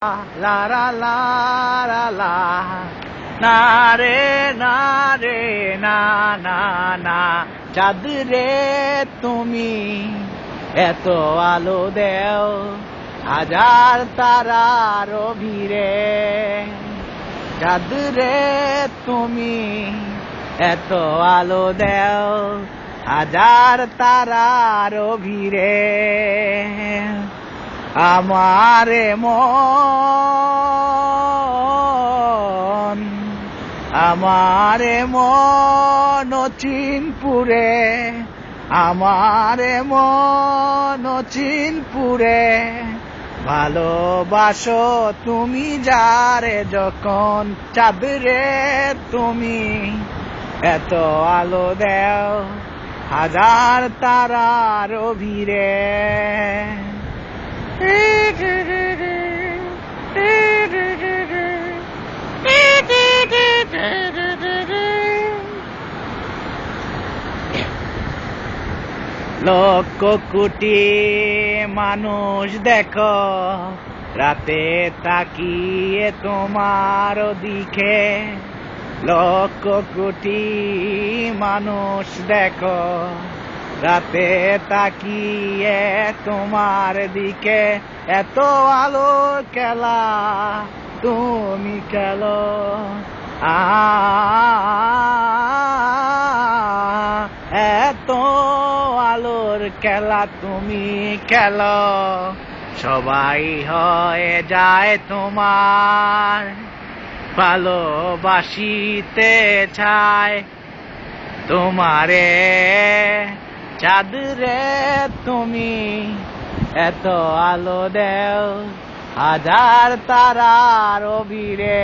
La la la la la না রে না রে না না না চাঁদ রে তুমি এত আলো দেও হাজার তারার ভিড়ে চাঁদ রে তুমি এত আলো দেও হাজার তারার ভিড়ে আমারে মন চিনপুরে আমারে মন চিনপুরে ভালোবাসো তুমি যারে যখন চাঁদ রে তুমি এত আলো দেও হাজার তারার ভিড়ে লক্ষ কোটি মানুষ দেখো রাতে তাকিয়ে তোমার দিকে লক্ষ কোটি মানুষ দেখো রাতে তাকিয়ে তোমার দিকে এত আলো খেলা তুমি খেলো এত আলোর খেলা তুমি খেলো সবাই হয়ে যায় তোমার ভালোবাসিতে চায় তোমারে চাঁদ রে তুমি এত আলো দেও হাজার তারার ভিড়ে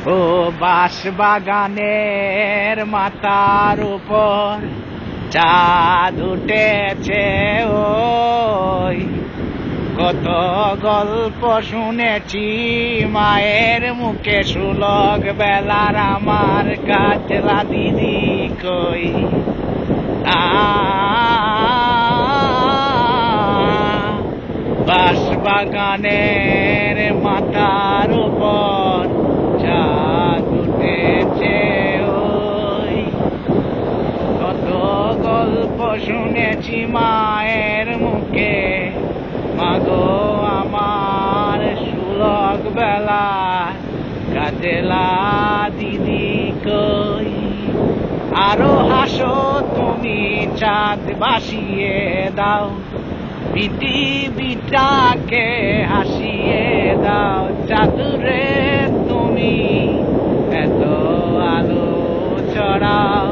ও বাঁশবাগানের মাথার উপর চাঁদ উঠেছে ওই কত গল্প শুনেছি মায়ের মুখে সুলগ বেলার আমার কাজলা দিদি কই বাঁশবাগানের মাথার উপর চাঁদ উঠেছে ওই কত গল্প শুনেছি মায়ের মুখে মাগো আমার সুলগ বেলা কাজলা দিদি কই আরো হাসো তুমি চাঁদ ভাসিয়ে দাও পৃথিবীটাকে হাসিয়ে দাও চাঁদ রে তুমি এত আলো ছড়াও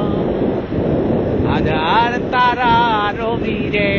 হাজার তারার ভিড়ে